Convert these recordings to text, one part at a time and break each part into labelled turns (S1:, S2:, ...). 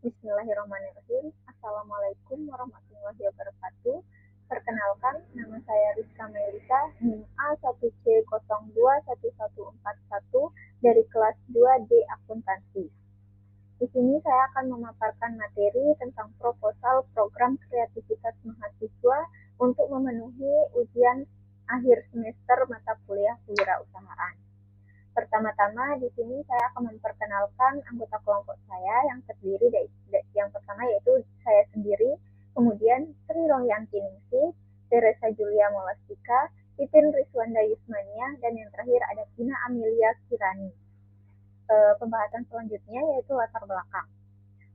S1: Bismillahirrahmanirrahim. Assalamualaikum warahmatullahi wabarakatuh. Perkenalkan, nama saya Rizka Melisa, NIM A1C021141 dari kelas 2D Akuntansi. Di sini saya akan memaparkan materi tentang proposal program kreativitas mahasiswa untuk memenuhi ujian akhir semester mata kuliah kewirausahaan. Pertama-tama di sini saya akan memperkenalkan anggota kelompok saya yang terdiri dari yang pertama yaitu saya sendiri, kemudian Sri Rohyanti Ningsih, Teresa Julia Molastika, Titin Rizwanda Yusmania, dan yang terakhir ada Tina Amelia Kirani. Pembahasan selanjutnya yaitu latar belakang.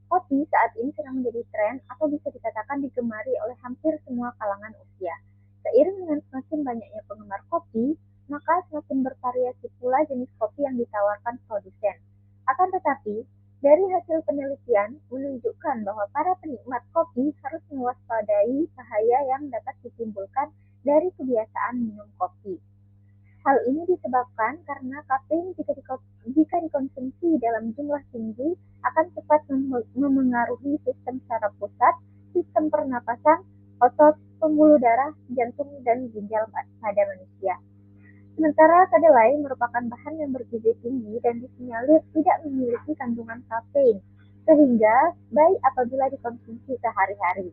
S1: Kopi saat ini sedang menjadi tren atau bisa dikatakan digemari oleh hampir semua kalangan usia. Seiring dengan semakin banyaknya penggemar kopi, maka semakin bervariasi pula jenis kopi yang ditawarkan produsen. Akan tetapi, dari hasil penelitian menunjukkan bahwa para penikmat kopi harus mewaspadai bahaya yang dapat ditimbulkan dari kebiasaan minum kopi. Hal ini disebabkan karena kafein jika dikonsumsi dalam jumlah tinggi akan cepat memengaruhi sistem saraf pusat, sistem pernapasan, otot, pembuluh darah, jantung, dan ginjal pada manusia. Sementara kedelai merupakan bahan yang bergizi tinggi dan disinyalir tidak memiliki kandungan kafein, sehingga baik apabila dikonsumsi sehari-hari.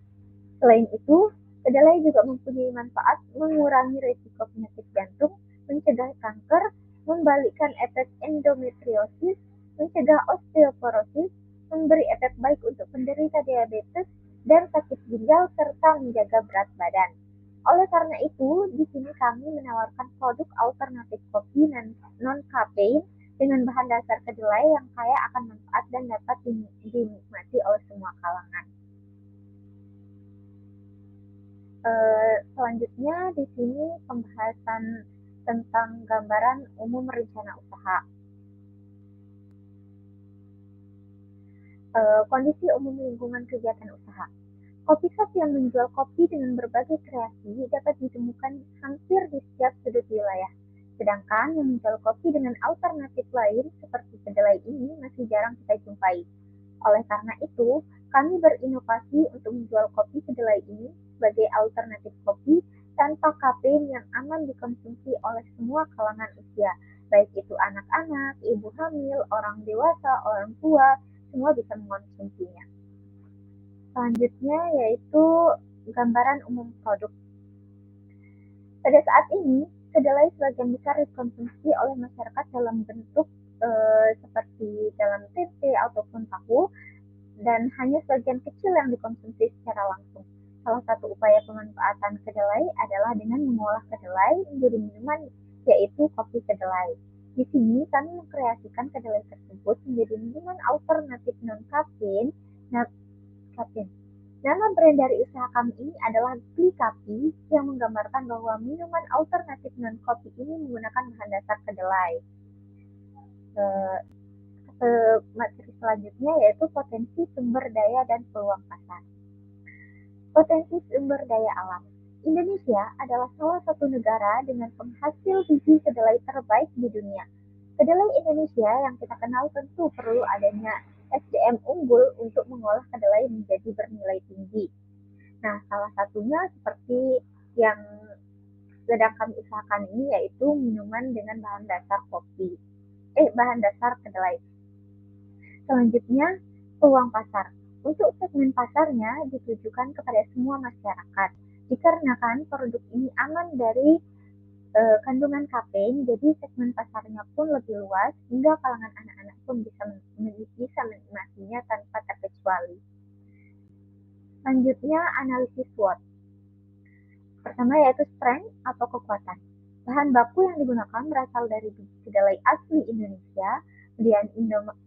S1: Selain itu, kedelai juga mempunyai manfaat mengurangi risiko penyakit jantung, mencegah kanker, membalikkan efek endometriosis, mencegah osteoporosis, memberi efek baik untuk penderita diabetes dan sakit ginjal, serta menjaga berat badan. Oleh karena itu, di sini kami menawarkan produk alternatif kopi non-kafein dengan bahan dasar kedelai yang kaya akan manfaat dan dapat dinikmati oleh semua kalangan. Selanjutnya di sini pembahasan tentang gambaran umum rencana usaha. Kondisi umum lingkungan kegiatan usaha. Kopi shop yang menjual kopi dengan berbagai kreasi dapat ditemukan hampir di setiap sudut wilayah. Sedangkan yang menjual kopi dengan alternatif lain seperti kedelai ini masih jarang kita jumpai. Oleh karena itu, kami berinovasi untuk menjual kopi kedelai ini sebagai alternatif kopi tanpa kafein yang aman dikonsumsi oleh semua kalangan usia, baik itu anak-anak, ibu hamil, orang dewasa, orang tua, semua bisa mengonsumsinya. Selanjutnya yaitu gambaran umum produk. Pada saat ini, kedelai sebagian besar dikonsumsi oleh masyarakat dalam bentuk seperti dalam tempe ataupun tahu, dan hanya sebagian kecil yang dikonsumsi secara langsung. Salah satu upaya pemanfaatan kedelai adalah dengan mengolah kedelai menjadi minuman, yaitu kopi kedelai. Di sini kami mengkreasikan kedelai tersebut menjadi minuman alternatif non-kafein. Nama brand dari usaha kami ini adalah Glikapi, yang menggambarkan bahwa minuman alternatif non-kopi ini menggunakan bahan dasar kedelai. Materi selanjutnya yaitu potensi sumber daya dan peluang pasar. Potensi sumber daya alam. Indonesia adalah salah satu negara dengan penghasil biji kedelai terbaik di dunia. Kedelai Indonesia yang kita kenal tentu perlu adanya SDM unggul untuk mengolah kedelai menjadi bernilai tinggi. Nah, salah satunya seperti yang sedang kami usahakan ini yaitu minuman dengan bahan dasar kedelai. Selanjutnya, peluang pasar. Untuk segmen pasarnya ditujukan kepada semua masyarakat. Dikarenakan produk ini aman dari kandungan kafein, jadi segmen pasarnya pun lebih luas, hingga kalangan anak-anak pun bisa menikmatinya tanpa terkecuali. Selanjutnya, analisis SWOT. Pertama yaitu strength atau kekuatan. Bahan baku yang digunakan berasal dari biji kedelai asli Indonesia, kemudian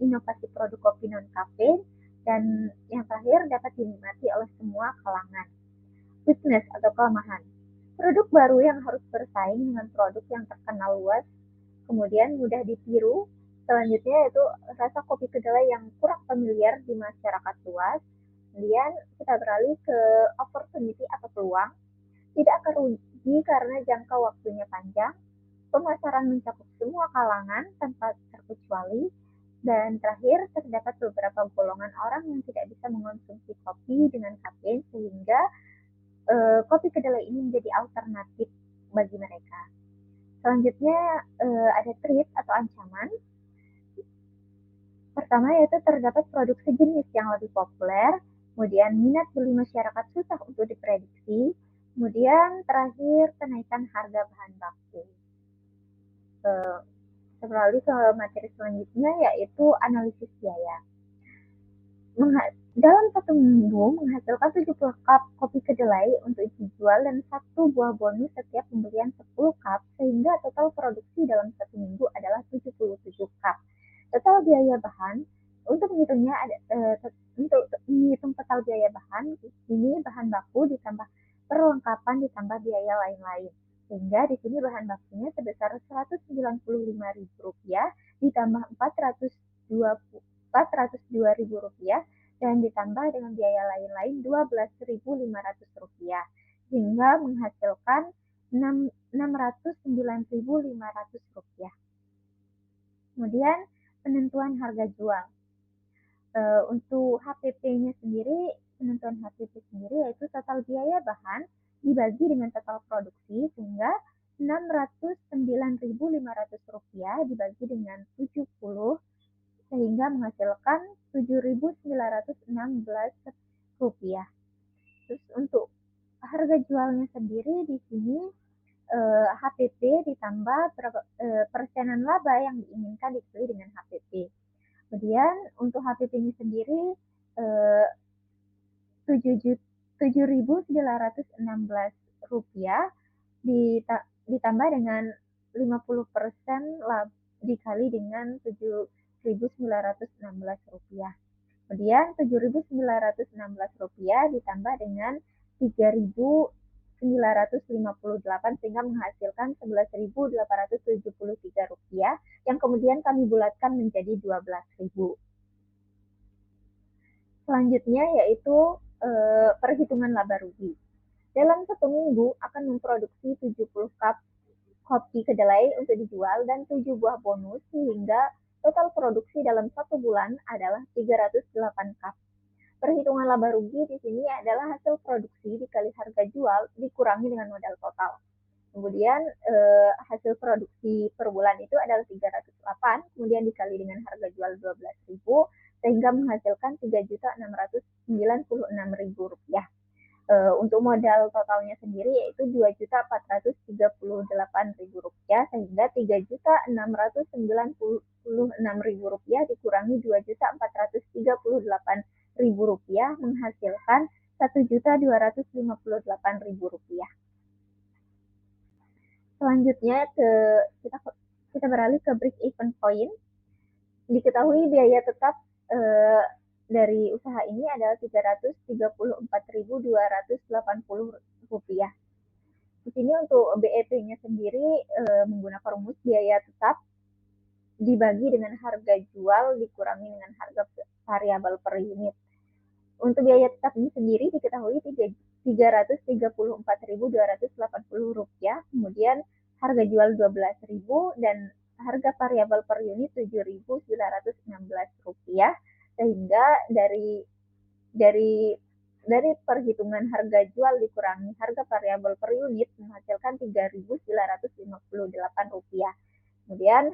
S1: inovasi produk kopi non-kafein, dan yang terakhir dapat dinikmati oleh semua kalangan. Weakness atau kelemahan. Produk baru yang harus bersaing dengan produk yang terkenal luas, kemudian mudah ditiru. Selanjutnya yaitu rasa kopi kedelai yang kurang familiar di masyarakat luas. Kemudian kita beralih ke opportunity atau peluang. Tidak akan rugi karena jangka waktunya panjang. Pemasaran mencakup semua kalangan tanpa terkecuali. Dan terakhir, terdapat beberapa golongan orang yang tidak bisa mengonsumsi kopi dengan kafein sehingga kopi kedelai ini menjadi alternatif bagi mereka. Selanjutnya ada threat atau ancaman. Pertama yaitu terdapat produk sejenis yang lebih populer, kemudian minat beli masyarakat susah untuk diprediksi, kemudian terakhir kenaikan harga bahan baku. Beralih ke materi selanjutnya yaitu analisis biaya. Dalam satu minggu menghasilkan 70 cup kopi kedelai untuk dijual dan satu buah bonus setiap pembelian 10 cup sehingga total produksi dalam satu minggu adalah 77 cup. Total biaya bahan untuk menghitungnya untuk menghitung total biaya bahan ini bahan baku ditambah perlengkapan ditambah biaya lain-lain. Sehingga di sini bahan bakunya sebesar Rp195.000 ditambah Rp402.000 dan ditambah dengan biaya lain-lain Rp12.500 sehingga menghasilkan Rp609.500. Kemudian penentuan harga jual. Untuk HPP-nya sendiri, penentuan HPP sendiri yaitu total biaya bahan dibagi dengan total produksi sehingga Rp609.500 dibagi dengan 70 sehingga menghasilkan Rp7.916. Terus untuk harga jualnya sendiri di sini HPP ditambah persenan laba yang diinginkan dibeli dengan HPP. Kemudian untuk HPP-nya sendiri Rp7.916 ditambah dengan 50% dikali dengan Rp7.916. Kemudian Rp7.916 ditambah dengan 3.958 sehingga menghasilkan Rp11.873 yang kemudian kami bulatkan menjadi Rp12.000. Selanjutnya yaitu perhitungan laba rugi. Dalam satu minggu akan memproduksi 70 cup kopi kedelai untuk dijual dan 7 buah bonus sehingga total produksi dalam satu bulan adalah 308 cup. Perhitungan laba rugi di sini adalah hasil produksi dikali harga jual dikurangi dengan modal total. Kemudian hasil produksi per bulan itu adalah 308, kemudian dikali dengan harga jual Rp12.000 sehingga menghasilkan Rp3.696.000. Untuk modal totalnya sendiri yaitu Rp2.438.000 sehingga Rp3.696.000 dikurangi Rp2.438.000 menghasilkan Rp1.258.000. Selanjutnya kita beralih ke break even point. Diketahui biaya tetap dari usaha ini adalah Rp334.280. Di sini untuk BEP-nya sendiri menggunakan rumus biaya tetap dibagi dengan harga jual dikurangi dengan harga variabel per unit. Untuk biaya tetap ini sendiri diketahui Rp334.280, kemudian harga jual Rp12.000 dan harga variabel per unit Rp7.916, sehingga dari perhitungan harga jual dikurangi harga variabel per unit menghasilkan Rp3.958. Kemudian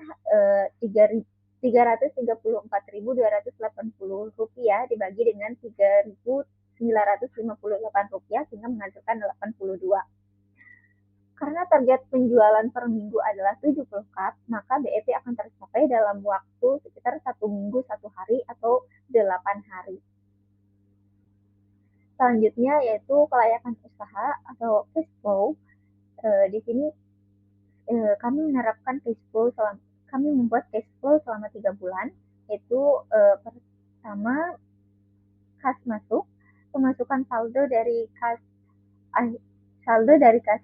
S1: Rp334.280 dibagi dengan Rp3.958 sehingga menghasilkan 82. Karena target penjualan per minggu adalah 70 cup, maka BEP akan tercapai dalam waktu sekitar 1 minggu 1 hari atau 8 hari. Selanjutnya yaitu kelayakan usaha atau cash flow. Di sini kami menerapkan cash flow kami membuat cash flow selama 3 bulan, yaitu pertama kas masuk, pemasukan saldo dari kas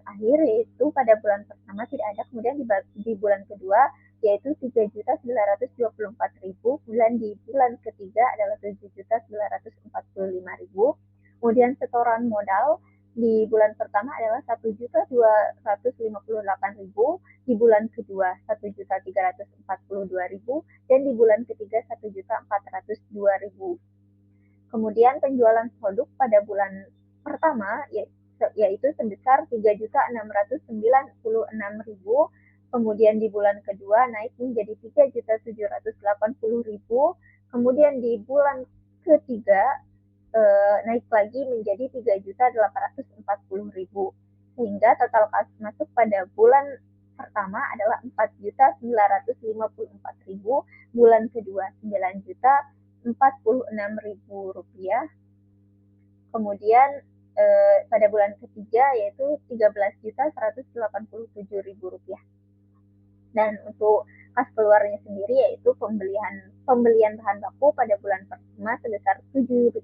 S1: akhir yaitu pada bulan pertama tidak ada, kemudian di bulan kedua yaitu Rp3.924.000, kemudian di bulan ketiga adalah Rp7.945.000. Kemudian setoran modal di bulan pertama adalah Rp1.258.000 di bulan kedua 1.342.000, dan di bulan ketiga 1.402.000. Kemudian penjualan produk pada bulan pertama yaitu sebesar 3.696.000, kemudian di bulan kedua naik menjadi 3.780.000, kemudian di bulan ketiga naik lagi menjadi 3.840.000, sehingga total kas masuk pada bulan pertama adalah 4.954.000, bulan kedua 9.046.000 rupiah, kemudian pada bulan ketiga yaitu 13.187.000 rupiah. Dan untuk kas keluarnya sendiri yaitu pembelian bahan baku pada bulan pertama sebesar 780.000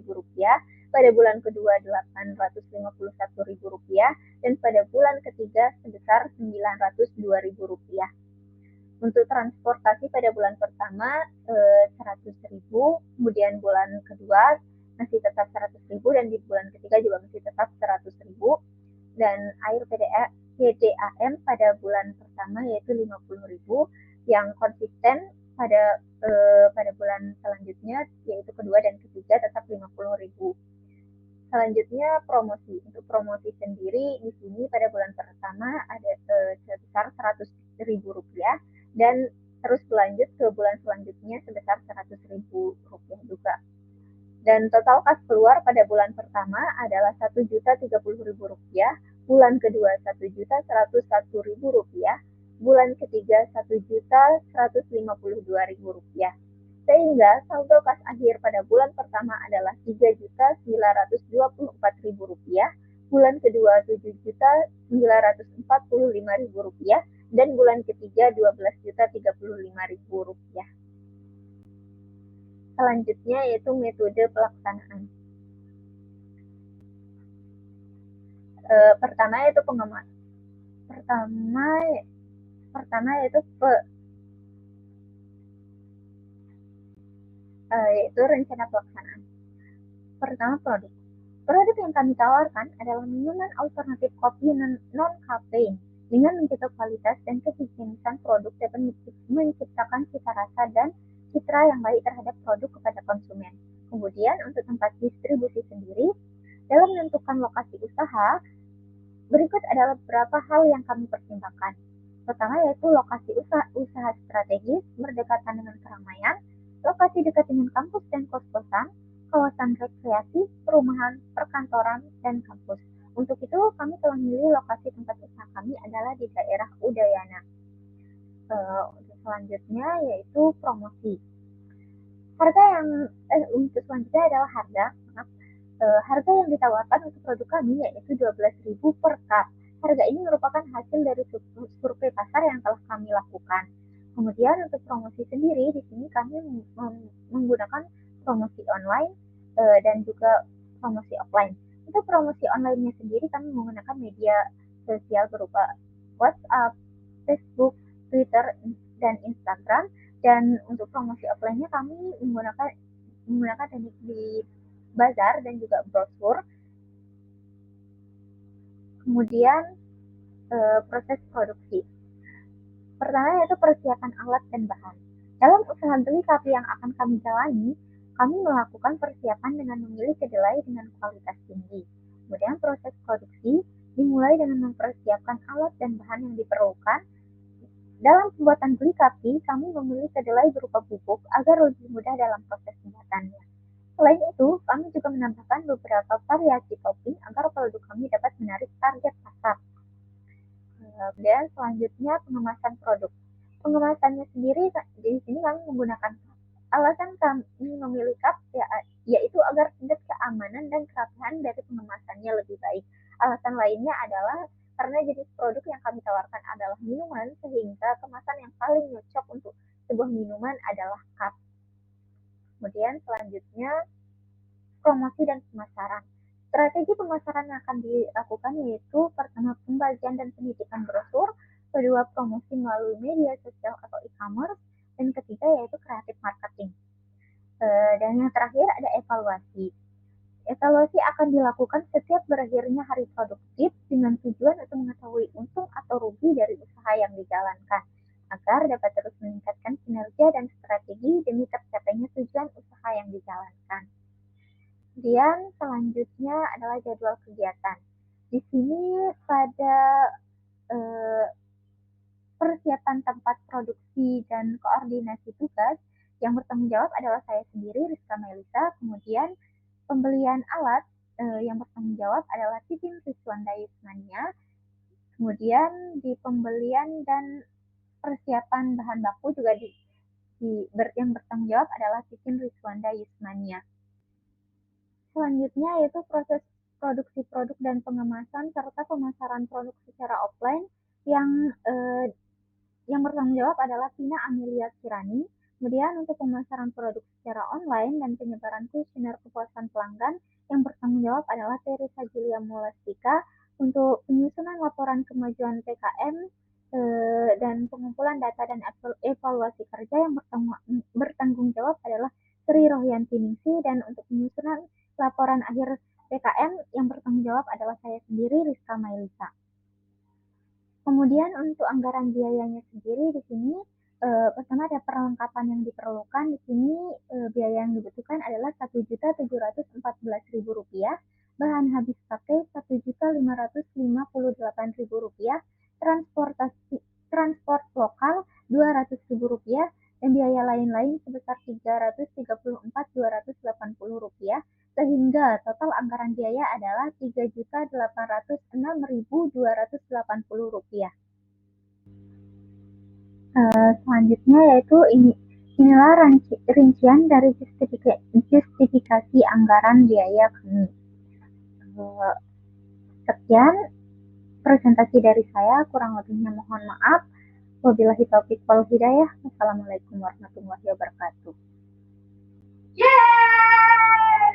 S1: rupiah, pada bulan kedua 851.000 rupiah, dan pada bulan ketiga sebesar 902.000 rupiah. Untuk transportasi pada bulan pertama 100.000, kemudian bulan kedua masih tetap 100.000, dan di bulan ketiga juga masih tetap 100.000. Dan air PDAM pada bulan pertama yaitu 50.000, yang konsisten pada bulan selanjutnya yaitu kedua dan ketiga tetap 50.000. Selanjutnya promosi. Untuk promosi sendiri di sini pada bulan pertama ada sebesar 100.000 rupiah, dan terus berlanjut ke bulan selanjutnya sebesar 100.000 rupiah juga. Dan total kas keluar pada bulan pertama adalah 1.030.000 rupiah, bulan kedua 1.101.000 rupiah, bulan ketiga 1.152.000 rupiah. Sehingga saldo kas akhir pada bulan pertama adalah 3.924.000 rupiah, bulan kedua 7.945.000 rupiah, dan bulan ketiga 12.035.000 rupiah. Selanjutnya yaitu metode pelaksanaan. Pertama yaitu yaitu rencana pelaksanaan. Pertama, produk. Produk yang kami tawarkan adalah minuman alternatif kopi non-kafein. Dengan menjaga kualitas dan kehigieniskan produk dapat menciptakan cita rasa dan citra yang baik terhadap produk kepada konsumen. Kemudian untuk tempat distribusi sendiri, dalam menentukan lokasi usaha, berikut adalah beberapa hal yang kami pertimbangkan. Pertama yaitu lokasi usaha strategis, berdekatan dengan keramaian, lokasi dekat dengan kampus dan kos-kosan, kawasan rekreasi, perumahan, perkantoran, dan kampus. Untuk itu, kami telah memilih lokasi tempat usaha kami adalah di daerah Udayana. Selanjutnya yaitu promosi. Untuk selanjutnya adalah harga. Harga yang ditawarkan untuk produk kami yaitu 12.000 per cup. Harga ini merupakan hasil dari survei pasar yang telah kami lakukan. Kemudian untuk promosi sendiri, di sini kami menggunakan promosi online dan juga promosi offline. Untuk promosi online-nya sendiri kami menggunakan media sosial berupa WhatsApp, Facebook, Twitter, dan Instagram. Dan untuk promosi offline-nya kami menggunakan teknik di bazar dan juga brosur. Kemudian proses produksi. Pertama yaitu persiapan alat dan bahan. Dalam usaha beli kopi yang akan kami jalani, kami melakukan persiapan dengan memilih kedelai dengan kualitas tinggi. Kemudian proses produksi dimulai dengan mempersiapkan alat dan bahan yang diperlukan. Dalam pembuatan beli kopi, kami memilih kedelai berupa bubuk agar lebih mudah dalam proses pembuatannya. Selain itu, kami juga menambahkan beberapa variasi topping agar produk kami dapat menarik target pasar. Kemudian selanjutnya pengemasan produk. Pengemasannya sendiri di sini kami menggunakan cup. Alasan kami memilih cup yaitu agar tingkat keamanan dan kerapihan dari pengemasannya lebih baik. Alasan lainnya adalah karena jenis produk yang kami tawarkan adalah minuman, sehingga kemasan yang paling cocok untuk sebuah minuman adalah cup. Kemudian selanjutnya promosi dan pemasaran. Strategi pemasaran yang akan dilakukan yaitu pertama pembagian dan penitipan brosur, kedua promosi melalui media sosial atau e-commerce, dan ketiga yaitu kreatif marketing. Dan yang terakhir ada evaluasi. Evaluasi akan dilakukan setiap berakhirnya hari produktif dengan tujuan untuk mengetahui untung atau rugi dari usaha yang dijalankan, agar dapat terus meningkatkan kinerja dan strategi demi tercapainya tujuan usaha yang dijalankan. Kemudian selanjutnya adalah jadwal kegiatan. Di sini pada eh, persiapan tempat produksi dan koordinasi tugas, yang bertanggung jawab adalah saya sendiri, Rizka Melisa. Kemudian pembelian alat yang bertanggung jawab adalah Titin Rizwanda Yusmania. Kemudian di pembelian dan persiapan bahan baku juga yang bertanggung jawab adalah Titin Rizwanda Yusmania. Selanjutnya yaitu proses produksi produk dan pengemasan serta pemasaran produk secara offline yang bertanggung jawab adalah Tina Amelia Kirani. Kemudian untuk pemasaran produk secara online dan penyebaran kuesioner kepuasan pelanggan yang bertanggung jawab adalah Teresa Julia Mulastika. Untuk penyusunan laporan kemajuan PKM dan pengumpulan data dan evaluasi kerja yang bertanggung jawab adalah Sri Rohyanti Ningsi, dan untuk penyusunan laporan akhir PKM yang bertanggung jawab adalah saya sendiri, Rizka Mailisa. Kemudian untuk anggaran biayanya sendiri di sini pertama ada perlengkapan yang diperlukan. Di sini biaya yang dibutuhkan adalah Rp1.714.000, bahan habis pakai Rp1.558.000, transport lokal Rp200.000, dan biaya lain-lain sebesar Rp334.280, sehingga total anggaran biaya adalah Rp3.806.280. Selanjutnya yaitu inilah rincian dari justifikasi anggaran biaya kami. Sekian presentasi dari saya, kurang lebihnya mohon maaf. Wabillahi taufiq wal hidayah. Wassalamualaikum warahmatullahi wabarakatuh.